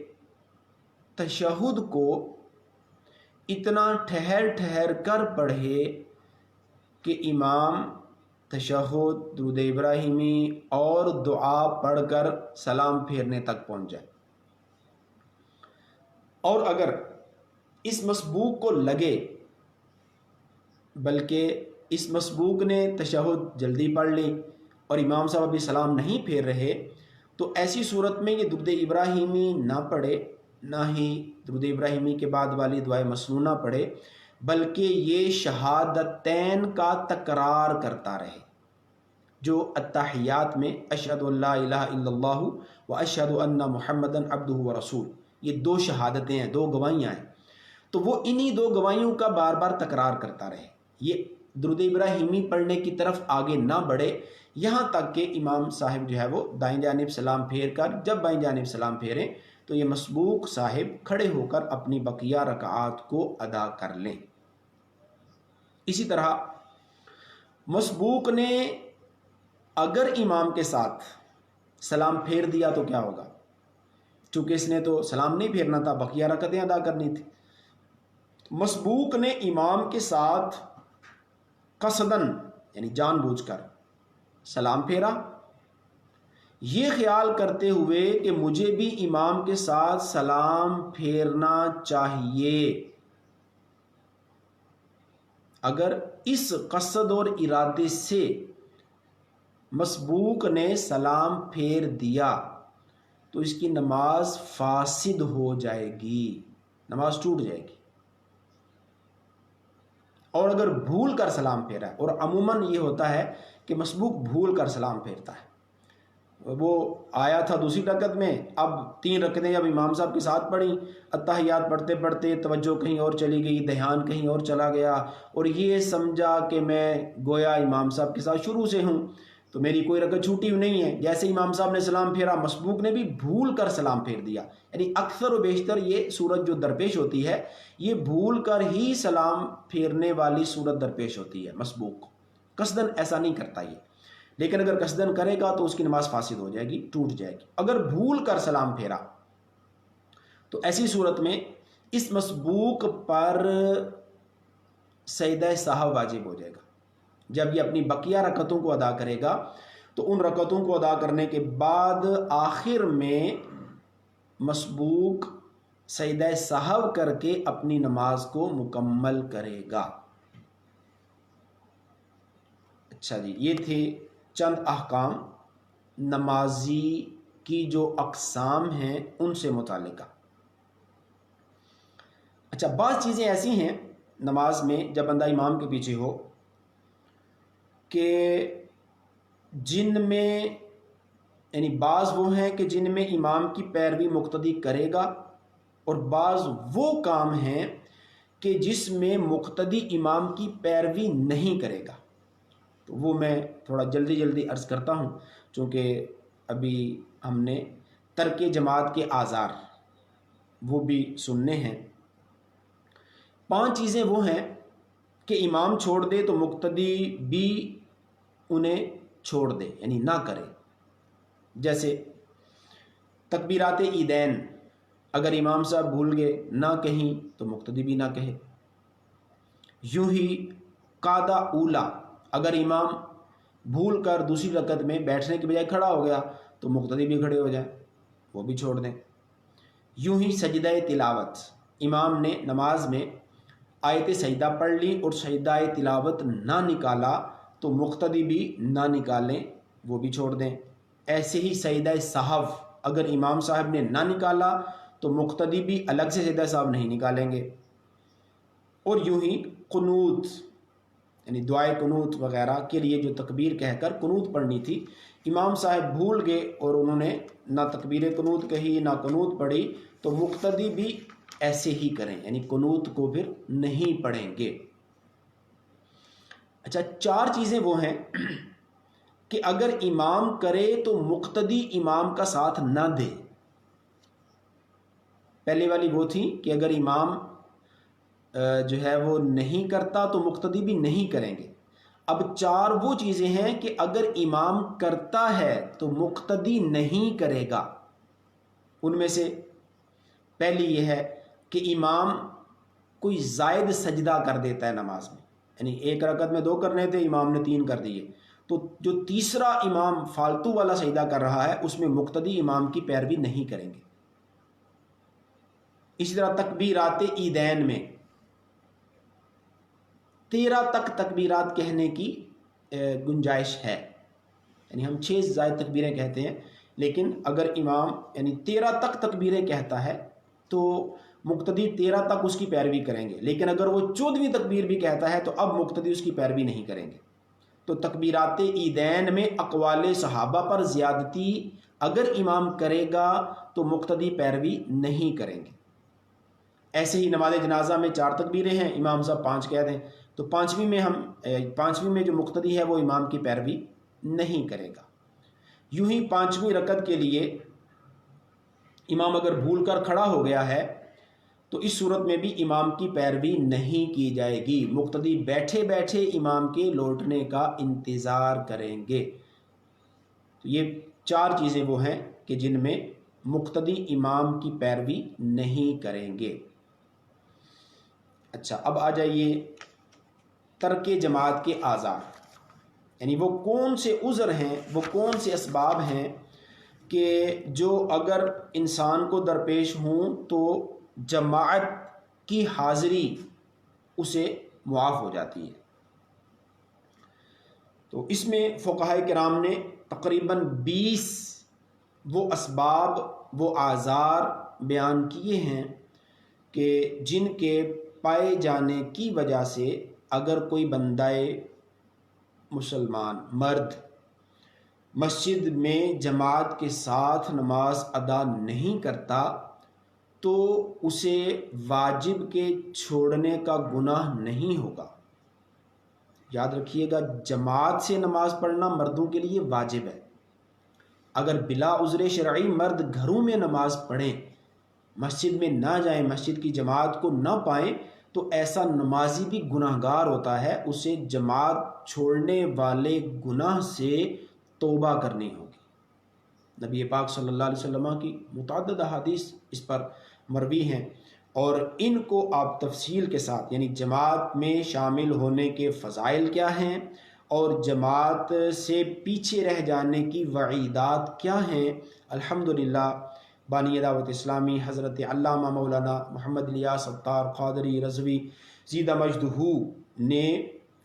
Speaker 1: تشہد کو اتنا ٹھہر ٹھہر کر پڑھے کہ امام تشہد، درود ابراہیمی اور دعا پڑھ کر سلام پھیرنے تک پہنچ جائے۔ اور اگر اس مسبوق کو لگے بلکہ اس مسبوق نے تشہد جلدی پڑھ لی اور امام صاحب ابھی سلام نہیں پھیر رہے، تو ایسی صورت میں یہ درود ابراہیمی نہ پڑھے، نہ ہی درود ابراہیمی کے بعد والی دعائے مسنونہ پڑھے، بلکہ یہ شہادتین کا تکرار کرتا رہے۔ جو التحیات میں اشہد ان لا الہ الا اللہ و اشہد ان محمدًا عبدہ و رسول، یہ دو شہادتیں ہیں، دو گواہیاں ہیں، تو وہ انہی دو گواہیوں کا بار بار تکرار کرتا رہے، یہ درود ابراہیمی پڑھنے کی طرف آگے نہ بڑھے، یہاں تک کہ امام صاحب جو ہے وہ دائیں جانب سلام پھیر کر، جب بائیں جانب سلام پھیریں تو یہ مسبوق صاحب کھڑے ہو کر اپنی بقیہ رکعات کو ادا کر لیں۔ اسی طرح مسبوق نے اگر امام کے ساتھ سلام پھیر دیا تو کیا ہوگا؟ چونکہ اس نے تو سلام نہیں پھیرنا تھا، بقیہ رکعتیں ادا کرنی تھی۔ مسبوق نے امام کے ساتھ قصداً یعنی جان بوجھ کر سلام پھیرا، یہ خیال کرتے ہوئے کہ مجھے بھی امام کے ساتھ سلام پھیرنا چاہیے۔ اگر اس قصد اور ارادے سے مسبوق نے سلام پھیر دیا تو اس کی نماز فاسد ہو جائے گی، نماز ٹوٹ جائے گی۔ اور اگر بھول کر سلام پھیرا ہے، اور عموماً یہ ہوتا ہے کہ مسبوق بھول کر سلام پھیرتا ہے، وہ آیا تھا دوسری رکعت میں، اب 3 رکعتیں جب امام صاحب کے ساتھ پڑھیں، اتحیات پڑھتے پڑھتے توجہ کہیں اور چلی گئی، دھیان کہیں اور چلا گیا، اور یہ سمجھا کہ میں گویا امام صاحب کے ساتھ شروع سے ہوں تو میری کوئی رکعت چھوٹی ہوئی نہیں ہے۔ جیسے امام صاحب نے سلام پھیرا، مسبوق نے بھی بھول کر سلام پھیر دیا، یعنی اکثر و بیشتر یہ صورت جو درپیش ہوتی ہے، یہ بھول کر ہی سلام پھیرنے والی صورت درپیش ہوتی ہے۔ مسبوق قصداً ایسا نہیں کرتا یہ، لیکن اگر قصداً کرے گا تو اس کی نماز فاسد ہو جائے گی، ٹوٹ جائے گی۔ اگر بھول کر سلام پھیرا تو ایسی صورت میں اس مسبوق پر سجدہ سہو واجب ہو جائے گا۔ جب یہ اپنی بقیہ رکعتوں کو ادا کرے گا تو ان رکعتوں کو ادا کرنے کے بعد آخر میں مسبوق سجدہ سہو کر کے اپنی نماز کو مکمل کرے گا۔ اچھا جی، یہ تھے چند احکام نمازی کی جو اقسام ہیں ان سے متعلقہ۔ اچھا، بعض چیزیں ایسی ہیں نماز میں جب بندہ امام کے پیچھے ہو کہ جن میں یعنی بعض وہ ہیں کہ جن میں امام کی پیروی مقتدی کرے گا، اور بعض وہ کام ہیں کہ جس میں مقتدی امام کی پیروی نہیں کرے گا۔ تو وہ میں تھوڑا جلدی عرض کرتا ہوں، چونکہ ابھی ہم نے ترک جماعت کے آزار وہ بھی سننے ہیں۔ 5 چیزیں وہ ہیں کہ امام چھوڑ دے تو مقتدی بھی انہیں چھوڑ دے، یعنی نہ کرے۔ جیسے تکبیرات عیدین، اگر امام صاحب بھول گئے نہ کہیں تو مقتدی بھی نہ کہے۔ یوں ہی قعدہ اولا، اگر امام بھول کر دوسری رکعت میں بیٹھنے کے بجائے کھڑا ہو گیا تو مقتدی بھی کھڑے ہو جائیں، وہ بھی چھوڑ دیں۔ یوں ہی سجدہ تلاوت، امام نے نماز میں آیت سجدہ پڑھ لی اور سجدہ تلاوت نہ نکالا تو مقتدی بھی نہ نکالیں، وہ بھی چھوڑ دیں۔ ایسے ہی سجدہ سہو، اگر امام صاحب نے نہ نکالا تو مقتدی بھی الگ سے سجدہ سہو نہیں نکالیں گے۔ اور یوں ہی قنوت، یعنی دعائے قنوت وغیرہ کے لیے جو تکبیر کہہ کر قنوت پڑھنی تھی، امام صاحب بھول گئے اور انہوں نے نہ تکبیر قنوت کہی نہ قنوت پڑھی تو مقتدی بھی ایسے ہی کریں، یعنی قنوت کو پھر نہیں پڑھیں گے۔ اچھا، 4 چیزیں وہ ہیں کہ اگر امام کرے تو مقتدی امام کا ساتھ نہ دے۔ پہلے والی وہ تھی کہ اگر امام جو ہے وہ نہیں کرتا تو مقتدی بھی نہیں کریں گے۔ اب 4 وہ چیزیں ہیں کہ اگر امام کرتا ہے تو مقتدی نہیں کرے گا۔ ان میں سے پہلی یہ ہے کہ امام کوئی زائد سجدہ کر دیتا ہے نماز میں، یعنی 1 رکعت میں 2 کرنے تھے، امام نے 3 کر دیے، تو جو تیسرا امام فالتو والا سجدہ کر رہا ہے اس میں مقتدی امام کی پیروی نہیں کریں گے۔ اسی طرح تکبیرات عیدین میں 13 تک تکبیرات کہنے کی گنجائش ہے، یعنی ہم 6 زائد تکبیریں کہتے ہیں، لیکن اگر امام یعنی 13 تک تکبیریں کہتا ہے تو مقتدی 13 تک اس کی پیروی کریں گے، لیکن اگر وہ 14ویں تکبیر بھی کہتا ہے تو اب مقتدی اس کی پیروی نہیں کریں گے۔ تو تکبیرات عیدین میں اقوال صحابہ پر زیادتی اگر امام کرے گا تو مقتدی پیروی نہیں کریں گے۔ ایسے ہی نماز جنازہ میں 4 تکبیریں ہیں، امام صاحب 5 کہہ دیں تو پانچویں میں جو مقتدی ہے وہ امام کی پیروی نہیں کرے گا۔ یوں ہی 5ویں رکعت کے لیے امام اگر بھول کر کھڑا ہو گیا ہے تو اس صورت میں بھی امام کی پیروی نہیں کی جائے گی، مقتدی بیٹھے بیٹھے امام کے لوٹنے کا انتظار کریں گے۔ تو یہ 4 چیزیں وہ ہیں کہ جن میں مقتدی امام کی پیروی نہیں کریں گے۔ اچھا، اب آ جائیے ترک جماعت کے آزار، یعنی وہ کون سے عذر ہیں، وہ کون سے اسباب ہیں کہ جو اگر انسان کو درپیش ہوں تو جماعت کی حاضری اسے معاف ہو جاتی ہے۔ تو اس میں فقہائے کرام نے تقریباً 20 وہ اسباب، وہ آزار بیان کیے ہیں کہ جن کے پائے جانے کی وجہ سے اگر کوئی بندہ مسلمان مرد مسجد میں جماعت کے ساتھ نماز ادا نہیں کرتا تو اسے واجب کے چھوڑنے کا گناہ نہیں ہوگا۔ یاد رکھیے گا، جماعت سے نماز پڑھنا مردوں کے لیے واجب ہے۔ اگر بلا عذر شرعی مرد گھروں میں نماز پڑھیں، مسجد میں نہ جائیں، مسجد کی جماعت کو نہ پائیں، تو ایسا نمازی بھی گناہ گار ہوتا ہے، اسے جماعت چھوڑنے والے گناہ سے توبہ کرنی ہوگی۔ نبی پاک صلی اللہ علیہ وسلم کی متعدد احادیث اس پر مروی ہیں، اور ان کو آپ تفصیل کے ساتھ، یعنی جماعت میں شامل ہونے کے فضائل کیا ہیں اور جماعت سے پیچھے رہ جانے کی وعیدات کیا ہیں، الحمدللہ بانی دعوت اسلامی حضرت علامہ مولانا محمد الیاس ستار قادری رضوی زیدہ مجدہ نے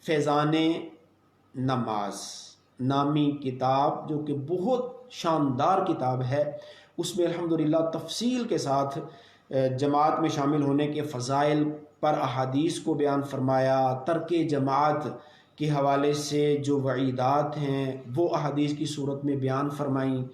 Speaker 1: فیضان نماز نامی کتاب، جو کہ بہت شاندار کتاب ہے، اس میں الحمدللہ تفصیل کے ساتھ جماعت میں شامل ہونے کے فضائل پر احادیث کو بیان فرمایا، ترک جماعت کے حوالے سے جو وعیدات ہیں وہ احادیث کی صورت میں بیان فرمائیں۔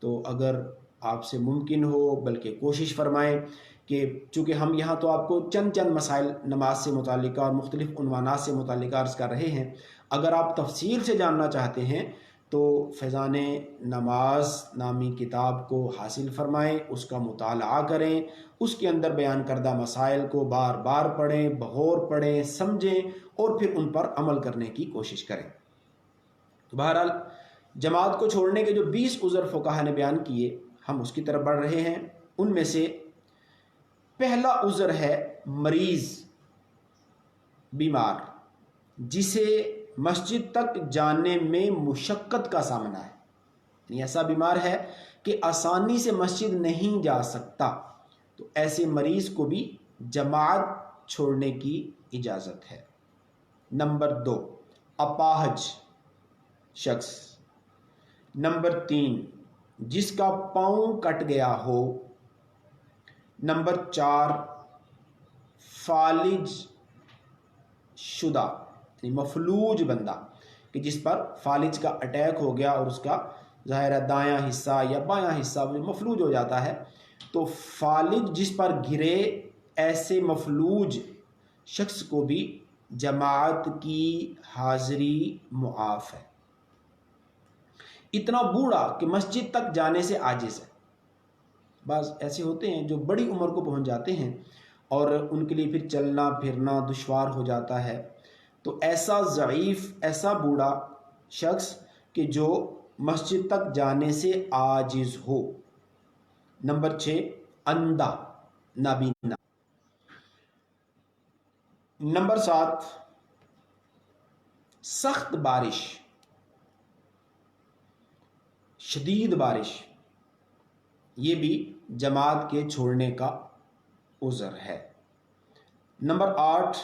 Speaker 1: تو اگر آپ سے ممکن ہو، بلکہ کوشش فرمائیں کہ چونکہ ہم یہاں تو آپ کو چند مسائل نماز سے متعلقہ اور مختلف عنوانات سے متعلقہ عرض کر رہے ہیں، اگر آپ تفصیل سے جاننا چاہتے ہیں تو فیضان نماز نامی کتاب کو حاصل فرمائیں، اس کا مطالعہ کریں، اس کے اندر بیان کردہ مسائل کو بار بار پڑھیں، بغور پڑھیں، سمجھیں اور پھر ان پر عمل کرنے کی کوشش کریں۔ تو بہرحال جماعت کو چھوڑنے کے جو 20 عذر فقہا نے بیان کیے، ہم اس کی طرف بڑھ رہے ہیں۔ ان میں سے پہلا عذر ہے مریض، بیمار، جسے مسجد تک جانے میں مشقت کا سامنا ہے، یعنی ایسا بیمار ہے کہ آسانی سے مسجد نہیں جا سکتا، تو ایسے مریض کو بھی جماعت چھوڑنے کی اجازت ہے۔ نمبر 2، اپاہج شخص۔ نمبر 3، جس کا پاؤں کٹ گیا ہو۔ نمبر 4، فالج شدہ، یعنی مفلوج بندہ کہ جس پر فالج کا اٹیک ہو گیا اور اس کا ظاہر ہے دایاں حصہ یا بایاں حصہ مفلوج ہو جاتا ہے، تو فالج جس پر گرے، ایسے مفلوج شخص کو بھی جماعت کی حاضری معاف ہے۔ اتنا بوڑھا کہ مسجد تک جانے سے عاجز ہے۔ بعض ایسے ہوتے ہیں جو بڑی عمر کو پہنچ جاتے ہیں اور ان کے لیے پھر چلنا پھرنا دشوار ہو جاتا ہے، تو ایسا ضعیف، ایسا بوڑھا شخص کہ جو مسجد تک جانے سے عاجز ہو۔ نمبر 6، اندھا، نابینا۔ نمبر 7، سخت بارش، شدید بارش، یہ بھی جماعت کے چھوڑنے کا عذر ہے۔ نمبر 8،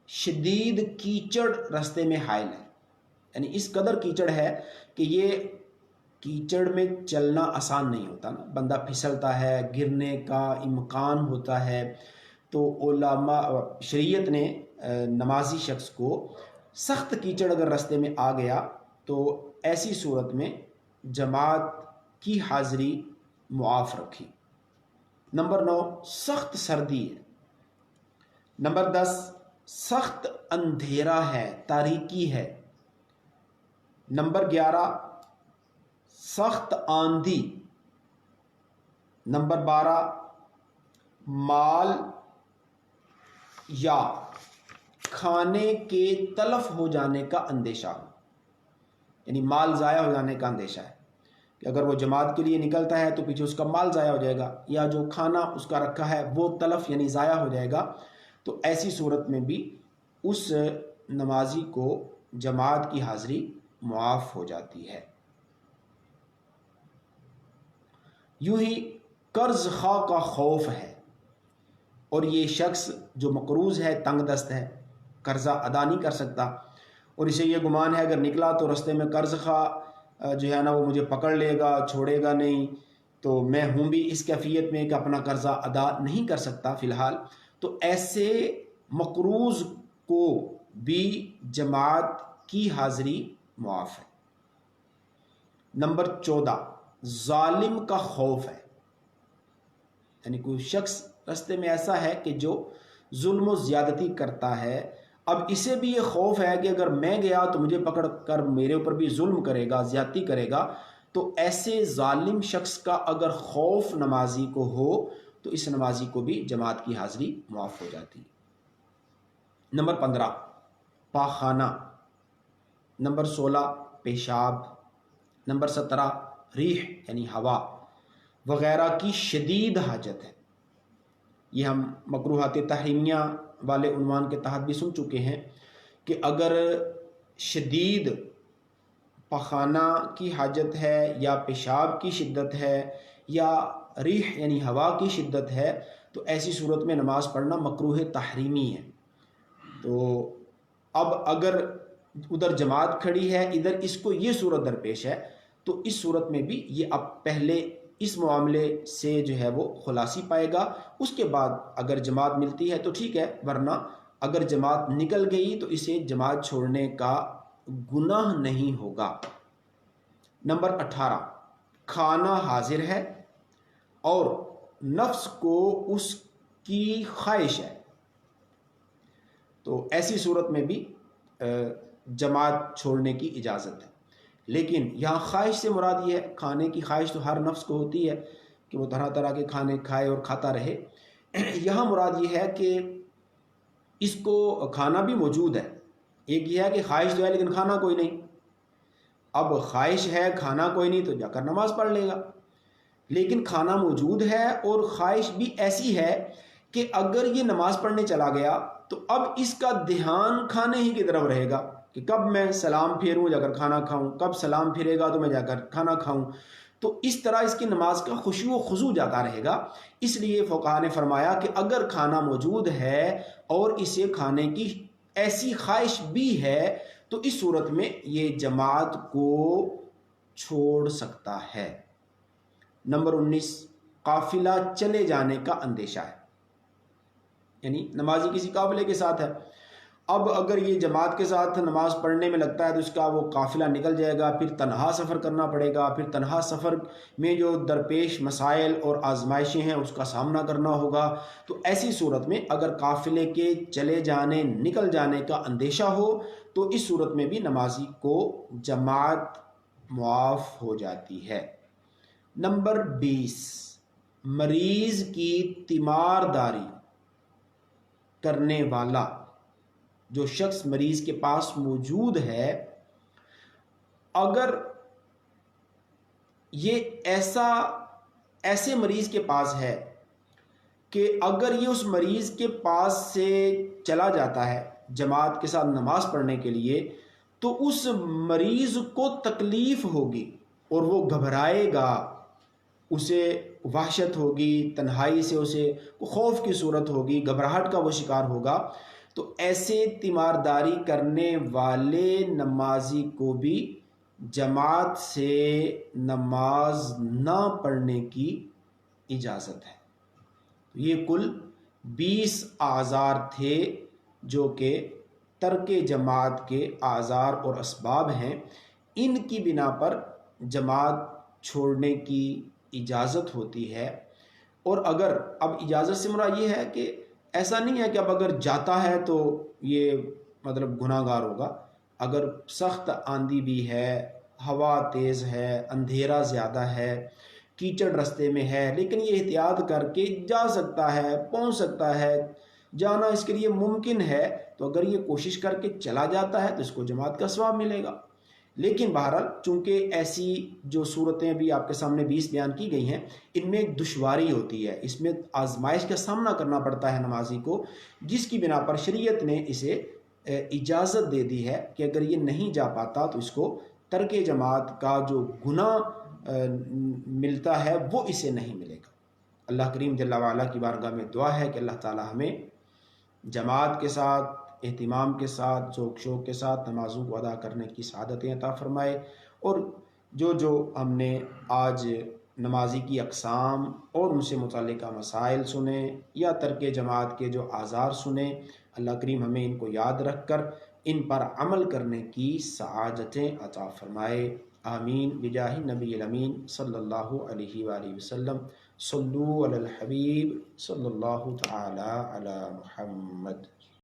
Speaker 1: شدید کیچڑ رستے میں حائل ہے، یعنی اس قدر کیچڑ ہے کہ یہ کیچڑ میں چلنا آسان نہیں ہوتا نا، بندہ پھسلتا ہے، گرنے کا امکان ہوتا ہے، تو علماء شریعت نے نمازی شخص کو سخت کیچڑ اگر راستے میں آ گیا تو ایسی صورت میں جماعت کی حاضری معاف رکھی۔ نمبر 9 سخت سردی ہے۔ نمبر 10 سخت اندھیرا ہے، تاریکی ہے۔ نمبر 11 سخت آندھی۔ نمبر 12 مال یا کھانے کے تلف ہو جانے کا اندیشہ، یعنی مال ضائع ہو جانے کا اندیشہ ہے کہ اگر وہ جماعت کے لیے نکلتا ہے تو پیچھے اس کا مال ضائع ہو جائے گا، یا جو کھانا اس کا رکھا ہے وہ تلف یعنی ضائع ہو جائے گا، تو ایسی صورت میں بھی اس نمازی کو جماعت کی حاضری معاف ہو جاتی ہے۔ یوں ہی قرض خواہ کا خوف ہے، اور یہ شخص جو مقروض ہے، تنگ دست ہے، قرضہ ادا نہیں کر سکتا، اور اسے یہ گمان ہے اگر نکلا تو رستے میں قرض خواہ جو ہے نا وہ مجھے پکڑ لے گا، چھوڑے گا نہیں، تو میں ہوں بھی اس کیفیت میں کہ اپنا قرضہ ادا نہیں کر سکتا فی الحال، تو ایسے مقروض کو بھی جماعت کی حاضری معاف ہے۔ نمبر 14 ظالم کا خوف ہے، یعنی کوئی شخص رستے میں ایسا ہے کہ جو ظلم و زیادتی کرتا ہے، اب اسے بھی یہ خوف ہے کہ اگر میں گیا تو مجھے پکڑ کر میرے اوپر بھی ظلم کرے گا، زیادتی کرے گا، تو ایسے ظالم شخص کا اگر خوف نمازی کو ہو تو اس نمازی کو بھی جماعت کی حاضری معاف ہو جاتی۔ نمبر 15 پاخانہ۔ نمبر 16 پیشاب۔ نمبر 17 ریح یعنی ہوا وغیرہ کی شدید حاجت ہے۔ یہ ہم مکروہات تحریمیہ والے عنوان کے تحت بھی سن چکے ہیں کہ اگر شدید پخانہ کی حاجت ہے، یا پیشاب کی شدت ہے، یا ریح یعنی ہوا کی شدت ہے، تو ایسی صورت میں نماز پڑھنا مکروہ تحریمی ہے۔ تو اب اگر ادھر جماعت کھڑی ہے، ادھر اس کو یہ صورت درپیش ہے، تو اس صورت میں بھی یہ اب پہلے اس معاملے سے جو ہے وہ خلاصی پائے گا، اس کے بعد اگر جماعت ملتی ہے تو ٹھیک ہے، ورنہ اگر جماعت نکل گئی تو اسے جماعت چھوڑنے کا گناہ نہیں ہوگا۔ نمبر 18 کھانا حاضر ہے اور نفس کو اس کی خواہش ہے، تو ایسی صورت میں بھی جماعت چھوڑنے کی اجازت ہے۔ لیکن یہاں خواہش سے مراد یہ ہے، کھانے کی خواہش تو ہر نفس کو ہوتی ہے کہ وہ طرح طرح کے کھانے کھائے اور کھاتا رہے، یہاں مراد یہ ہے کہ اس کو کھانا بھی موجود ہے، ایک یہ ہے کہ خواہش تو ہے لیکن کھانا کوئی نہیں، اب خواہش ہے کھانا کوئی نہیں تو جا کر نماز پڑھ لے گا، لیکن کھانا موجود ہے اور خواہش بھی ایسی ہے کہ اگر یہ نماز پڑھنے چلا گیا تو اب اس کا دھیان کھانے ہی کی طرف رہے گا کہ کب میں سلام پھیروں جا کر کھانا کھاؤں، کب سلام پھرے گا تو میں جا کر کھانا کھاؤں، تو اس طرح اس کی نماز کا خشوع و خضوع جاتا رہے گا۔ اس لیے فقہاء نے فرمایا کہ اگر کھانا موجود ہے اور اسے کھانے کی ایسی خواہش بھی ہے تو اس صورت میں یہ جماعت کو چھوڑ سکتا ہے۔ نمبر 19 قافلہ چلے جانے کا اندیشہ ہے، یعنی نمازی کسی قافلے کے ساتھ ہے، اب اگر یہ جماعت کے ساتھ نماز پڑھنے میں لگتا ہے تو اس کا وہ قافلہ نکل جائے گا، پھر تنہا سفر کرنا پڑے گا، پھر تنہا سفر میں جو درپیش مسائل اور آزمائشیں ہیں اس کا سامنا کرنا ہوگا، تو ایسی صورت میں اگر قافلے کے چلے جانے نکل جانے کا اندیشہ ہو تو اس صورت میں بھی نمازی کو جماعت معاف ہو جاتی ہے۔ نمبر 20 مریض کی تیمارداری کرنے والا، جو شخص مریض کے پاس موجود ہے، اگر یہ ایسے مریض کے پاس ہے کہ اگر یہ اس مریض کے پاس سے چلا جاتا ہے جماعت کے ساتھ نماز پڑھنے کے لیے تو اس مریض کو تکلیف ہوگی اور وہ گھبرائے گا، اسے وحشت ہوگی، تنہائی سے اسے خوف کی صورت ہوگی، گھبراہٹ کا وہ شکار ہوگا، تو ایسے تیمارداری کرنے والے نمازی کو بھی جماعت سے نماز نہ پڑھنے کی اجازت ہے۔ یہ کل 20 اعذار تھے جو کہ ترک جماعت کے آزار اور اسباب ہیں، ان کی بنا پر جماعت چھوڑنے کی اجازت ہوتی ہے۔ اور اگر اب اجازت سے مراد یہ ہے کہ ایسا نہیں ہے کہ اب اگر جاتا ہے تو یہ مطلب گناہ گار ہوگا۔ اگر سخت آندھی بھی ہے، ہوا تیز ہے، اندھیرا زیادہ ہے، کیچڑ رستے میں ہے، لیکن یہ احتیاط کر کے جا سکتا ہے، پہنچ سکتا ہے، جانا اس کے لیے ممکن ہے، تو اگر یہ کوشش کر کے چلا جاتا ہے تو اس کو جماعت کا ثواب ملے گا۔ لیکن بہرحال چونکہ ایسی جو صورتیں بھی آپ کے سامنے 20 بیان کی گئی ہیں، ان میں ایک دشواری ہوتی ہے، اس میں آزمائش کا سامنا کرنا پڑتا ہے نمازی کو، جس کی بنا پر شریعت نے اسے اجازت دے دی ہے کہ اگر یہ نہیں جا پاتا تو اس کو ترک جماعت کا جو گناہ ملتا ہے وہ اسے نہیں ملے گا۔ اللہ کریم جل وعلا کی بارگاہ میں دعا ہے کہ اللہ تعالی ہمیں جماعت کے ساتھ، اہتمام کے ساتھ، ذوق شوق کے ساتھ نمازوں کو ادا کرنے کی سعادتیں عطا فرمائے، اور جو ہم نے آج نمازی کی اقسام اور ان سے متعلقہ مسائل سنے یا ترک جماعت کے جو آزار سنے، اللہ کریم ہمیں ان کو یاد رکھ کر ان پر عمل کرنے کی سعادتیں عطا فرمائے۔ آمین بجاہ نبی الامین صلی اللہ علیہ وآلہ وسلم۔ صلو علی الحبیب صلی اللہ تعالی علی محمد۔